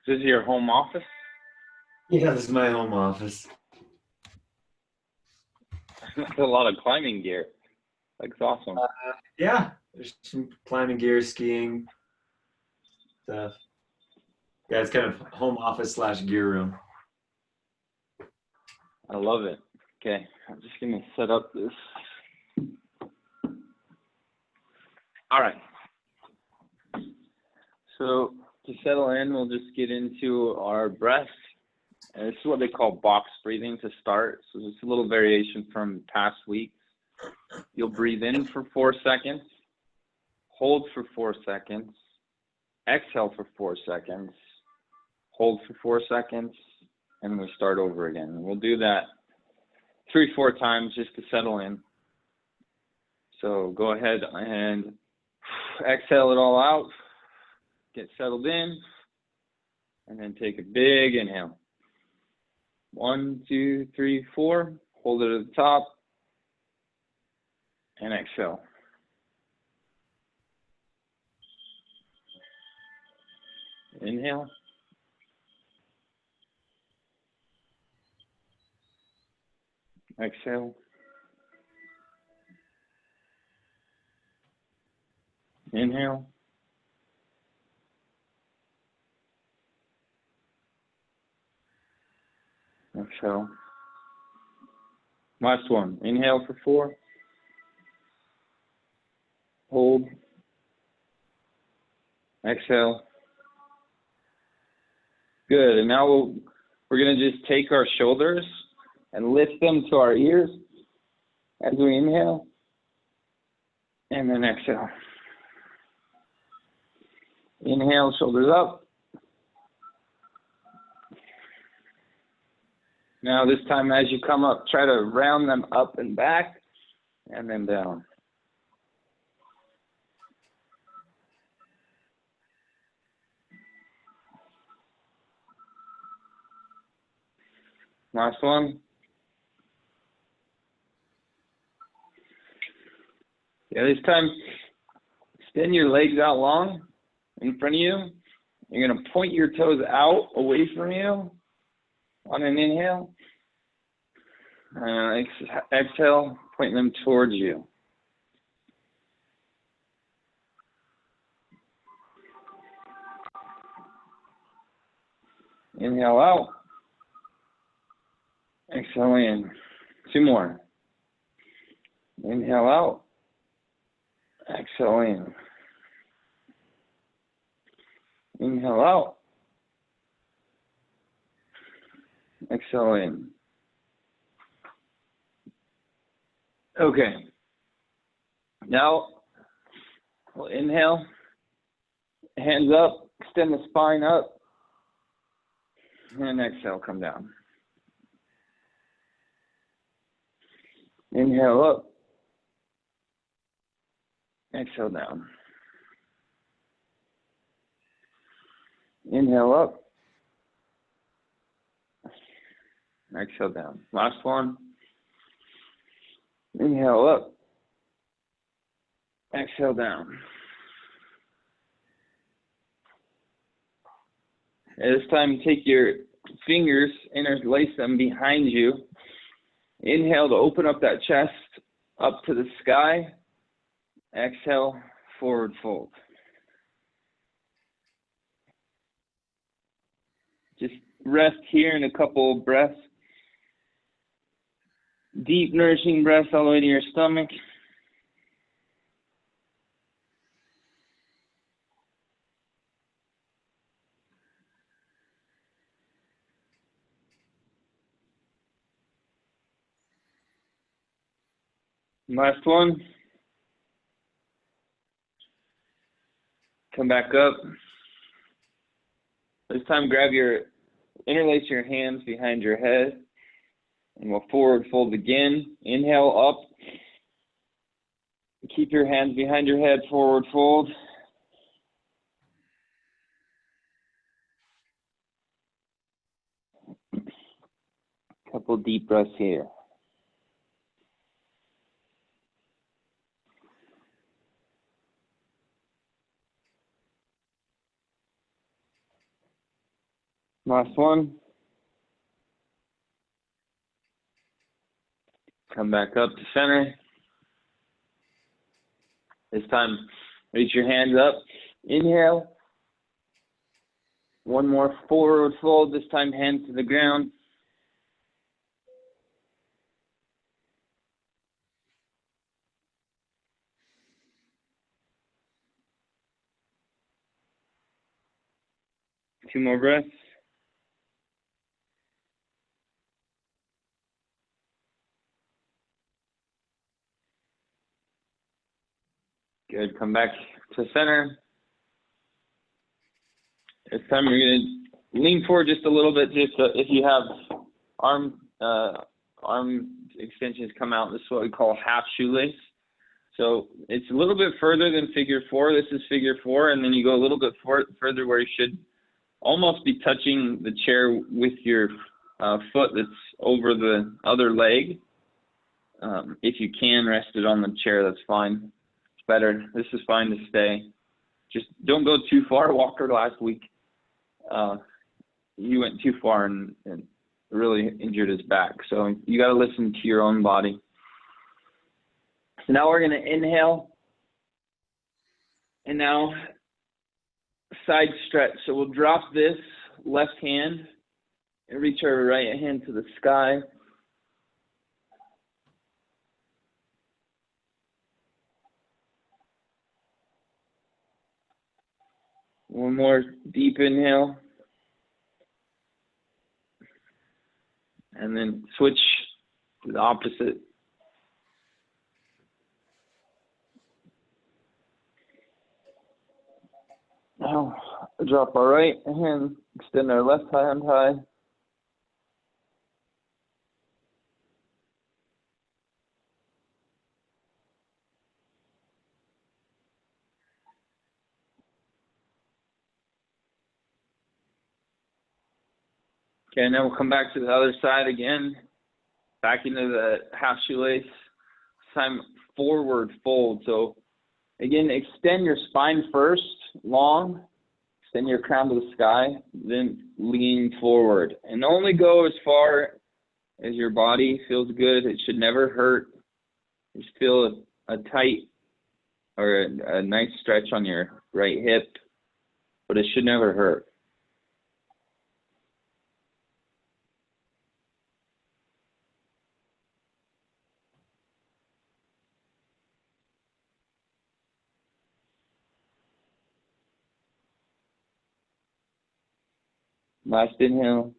Is this your home office? Yeah, this is my home office. That's a lot of climbing gear. Looks awesome. Yeah, there's some climbing gear, skiing stuff. Yeah, it's kind of home office / gear room. I love it. Okay, I'm just gonna set up this. All right. So to settle in, we'll just get into our breath. And this is what they call box breathing to start. So it's a little variation from past weeks. You'll breathe in for 4 seconds, hold for 4 seconds, exhale for 4 seconds, hold for 4 seconds, and we start over again. We'll do that 3-4 times just to settle in. So go ahead and exhale it all out, get settled in, and then take a big inhale. 1, 2, 3, 4. Hold it at the top and exhale. Inhale. Exhale. Inhale. Exhale. Last one. Inhale for 4. Hold. Exhale. Good. And now we're going to just take our shoulders and lift them to our ears as we inhale. And then exhale. Inhale, shoulders up. Now this time as you come up, try to round them up and back and then down. Last one. Yeah, this time extend your legs out long in front of you. You're going to point your toes out away from you on an inhale. Exhale, point them towards you. Inhale out. Exhale in. 2 more. Inhale out. Exhale in. Inhale out. Exhale in. Okay. Now, we'll inhale. Hands up. Extend the spine up. And exhale, come down. Inhale up. Exhale down. Inhale up. Exhale down. Last one. Inhale up. Exhale down. At this time, take your fingers, interlace them behind you. Inhale to open up that chest up to the sky. Exhale, forward fold. Just rest here in a couple of breaths. Deep, nourishing breaths all the way to your stomach. Last one. Come back up. This time, interlace your hands behind your head, and we'll forward fold again. Inhale up. Keep your hands behind your head, forward fold. Couple deep breaths here. Last one. Come back up to center. This time, reach your hands up. Inhale. One more forward fold. This time, hands to the ground. Two more breaths. Good. Come back to center. This time you're going to lean forward just a little bit. If you have arm extensions come out, this is what we call half shoelace. So it's a little bit further than figure four. This is figure four, and then you go a little bit further where you should almost be touching the chair with your foot that's over the other leg. If you can rest it on the chair, that's fine. It's better. This is fine to stay. Just don't go too far. Walker last week, he went too far and really injured his back. So you got to listen to your own body. So now we're going to inhale. And now side stretch. So we'll drop this left hand and reach our right hand to the sky. One more deep inhale. And then switch to the opposite. Now drop our right hand, extend our left hand high. Okay, now we'll come back to the other side again. Back into the half shoelace. This time forward fold. So again, extend your spine first, long. Extend your crown to the sky, then lean forward. And only go as far as your body feels good. It should never hurt. Just feel a tight or a nice stretch on your right hip, but it should never hurt. Last inhale.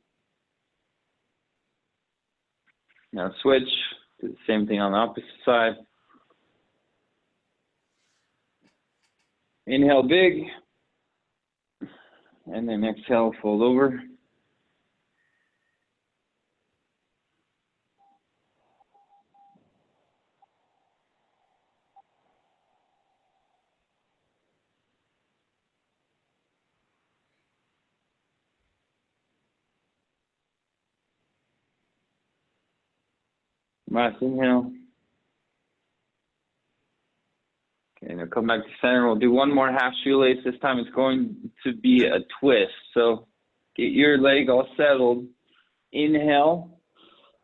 Now switch. Do the same thing on the opposite side. Inhale big. And then exhale, fold over. Last inhale. And now come back to center. We'll do one more half shoelace. This time it's going to be a twist. So get your leg all settled. Inhale,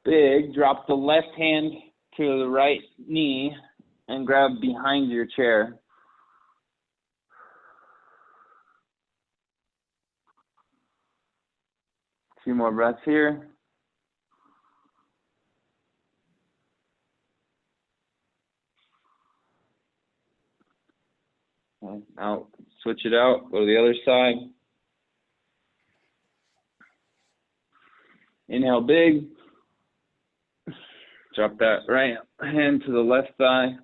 big. Drop the left hand to the right knee and grab behind your chair. Two more breaths here. Okay, now switch it out, go to the other side. Inhale big. Drop that right hand to the left thigh.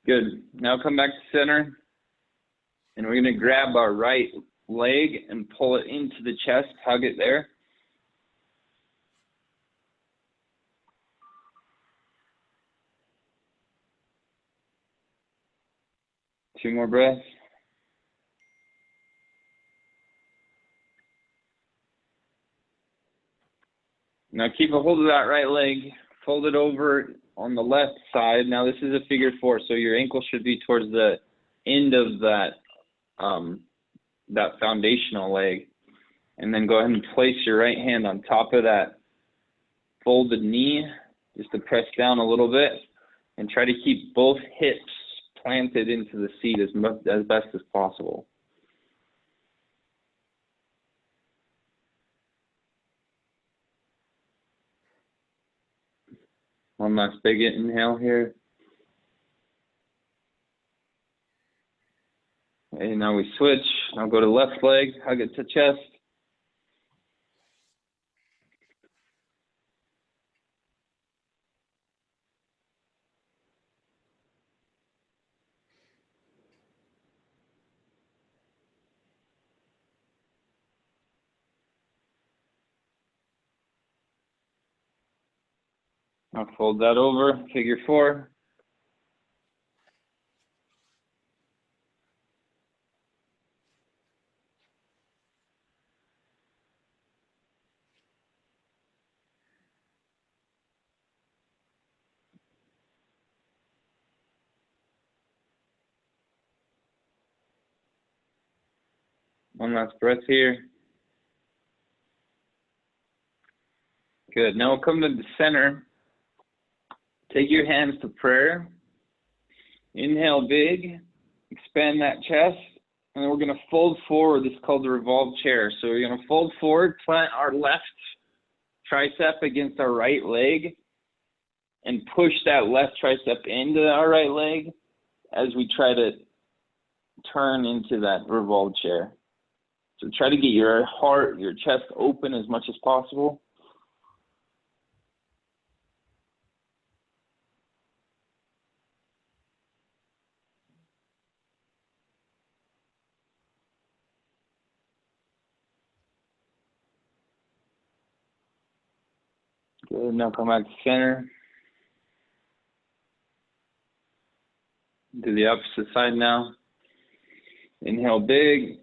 Good. Now come back to center. And we're going to grab our right leg and pull it into the chest, hug it there. Two more breaths. Now keep a hold of that right leg, fold it over on the left side. Now this is a figure four, so your ankle should be towards the end of that, that foundational leg. And then go ahead and place your right hand on top of that folded knee, just to press down a little bit, and try to keep both hips planted into the seat as best as possible. One last big inhale here. Okay, now we switch. Now go to left leg, hug it to chest. Now fold that over, figure four. One last breath here. Good. Now we'll come to the center. Take your hands to prayer. Inhale big, expand that chest, and then we're going to fold forward. This is called the revolved chair. So we're going to fold forward, plant our left tricep against our right leg, and push that left tricep into our right leg as we try to turn into that revolved chair. So try to get your heart, your chest open as much as possible. Good. Now come back to center. Do the opposite side now. Inhale big.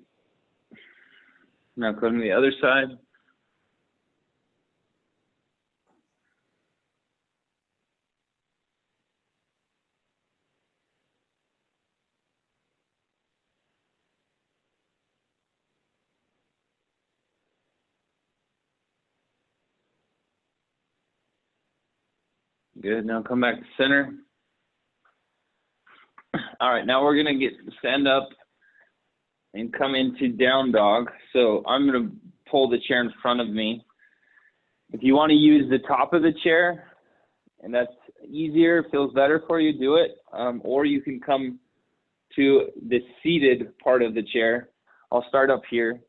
Now come to the other side. Good. Now come back to center. All right. Now we're going to stand up and come into down dog. So I'm going to pull the chair in front of me. If you want to use the top of the chair, and that's easier, feels better for you, do it. Or you can come to the seated part of the chair. I'll start up here.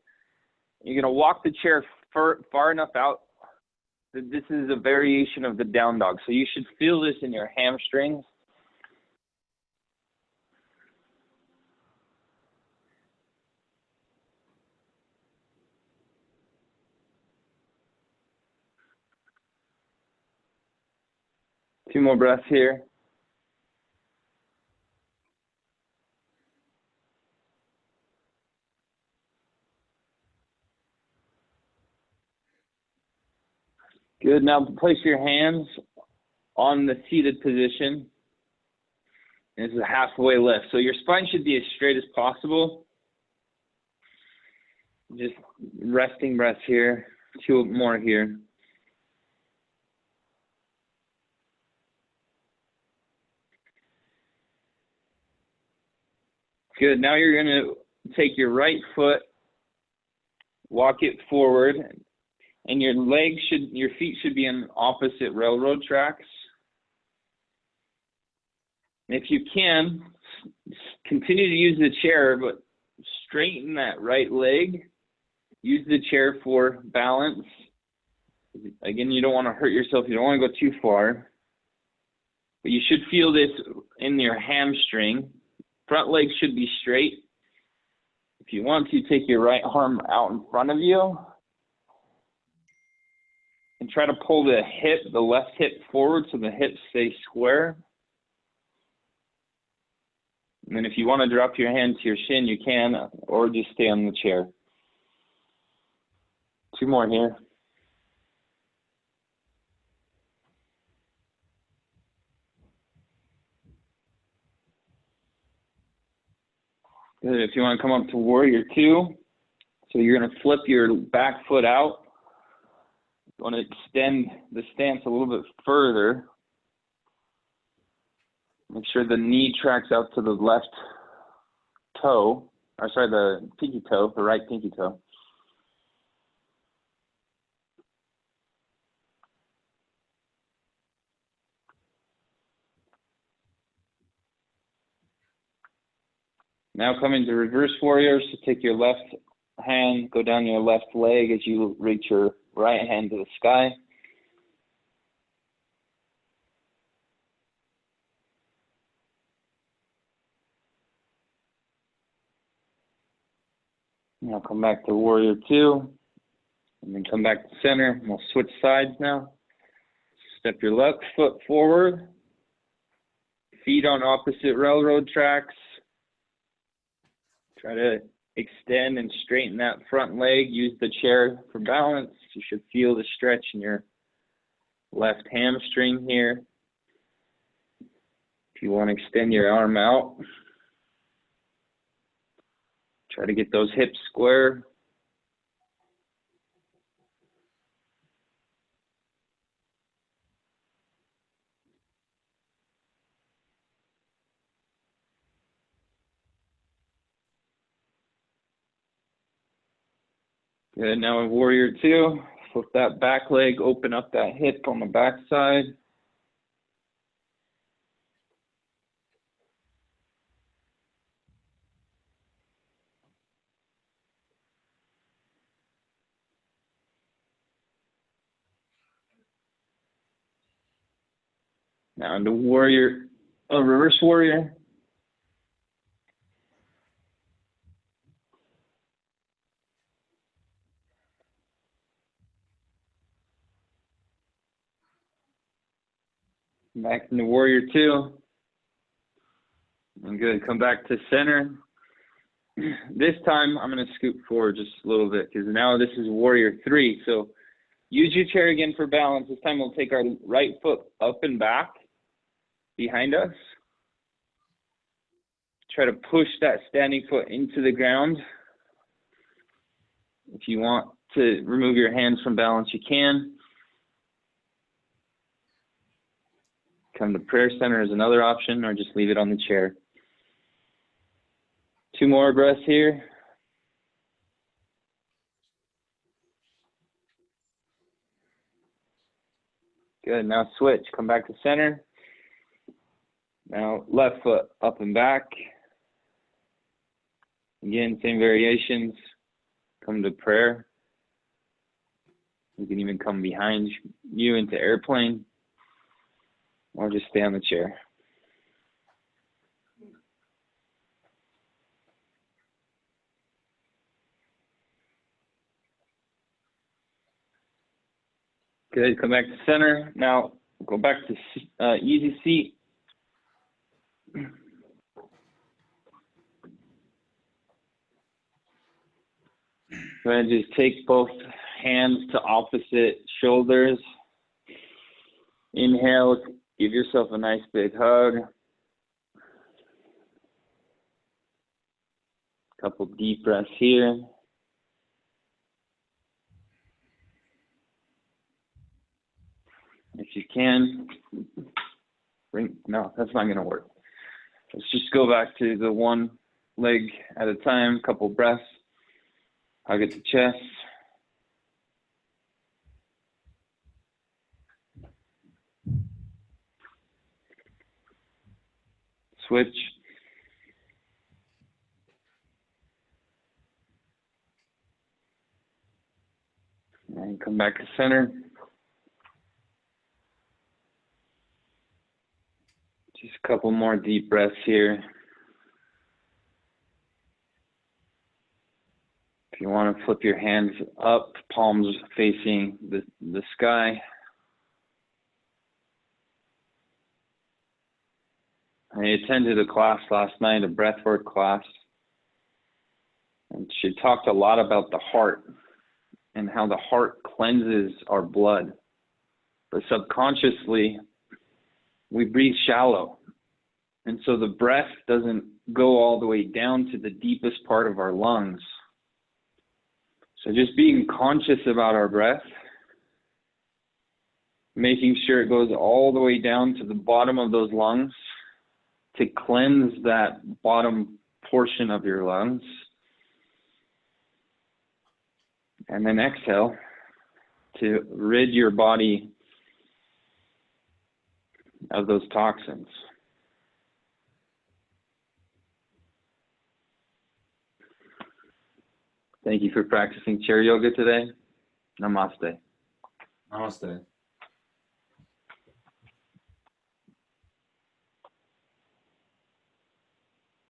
You're going to walk the chair far enough out. This is a variation of the down dog. So you should feel this in your hamstrings. Two more breaths here. Good. Now place your hands on the seated position. This is a halfway lift. So your spine should be as straight as possible. Just resting breaths here. 2 more here. Good. Now you're going to take your right foot, walk it forward, and your feet should be on opposite railroad tracks. If you can, continue to use the chair, but straighten that right leg. Use the chair for balance. Again, you don't want to hurt yourself. You don't want to go too far. But you should feel this in your hamstring. Front leg should be straight. If you want to, take your right arm out in front of you and try to pull the left hip forward so the hips stay square. And then if you want to drop your hand to your shin, you can, or just stay on the chair. 2 more here. Good. If you want to come up to warrior 2, so you're going to flip your back foot out. You want to extend the stance a little bit further. Make sure the knee tracks out to the left toe, the pinky toe, the right pinky toe. Now come into reverse warrior. So take your left hand, go down your left leg as you reach your right hand to the sky. Now come back to warrior 2, and then come back to center. We'll switch sides now. Step your left foot forward. Feet on opposite railroad tracks. Try to extend and straighten that front leg. Use the chair for balance. You should feel the stretch in your left hamstring here. If you want to extend your arm out, try to get those hips square. Good. Now in warrior 2, flip that back leg, open up that hip on the back side. Now into reverse warrior. Back into warrior 2. And good, come back to center. This time I'm going to scoot forward just a little bit because now this is warrior 3. So use your chair again for balance. This time we'll take our right foot up and back behind us. Try to push that standing foot into the ground. If you want to remove your hands from balance, you can. Come to prayer center is another option, or just leave it on the chair. 2 more breaths here. Good. Now switch. Come back to center. Now left foot up and back. Again, same variations. Come to prayer. You can even come behind you into airplane, or just stay on the chair. Good. Come back to center. Now go back to easy seat. Go ahead and just take both hands to opposite shoulders. Inhale, give yourself a nice big hug. Couple deep breaths here. If you can, no, that's not going to work. Let's just go back to the one leg at a time, couple breaths. Hug at the chest. Switch. And come back to center. Just a couple more deep breaths here. If you want to flip your hands up, palms facing the sky. I attended a class last night, a breathwork class, and she talked a lot about the heart and how the heart cleanses our blood. But subconsciously, we breathe shallow. And so the breath doesn't go all the way down to the deepest part of our lungs. So just being conscious about our breath, making sure it goes all the way down to the bottom of those lungs to cleanse that bottom portion of your lungs. And then exhale to rid your body of those toxins. Thank you for practicing chair yoga today. Namaste. Namaste.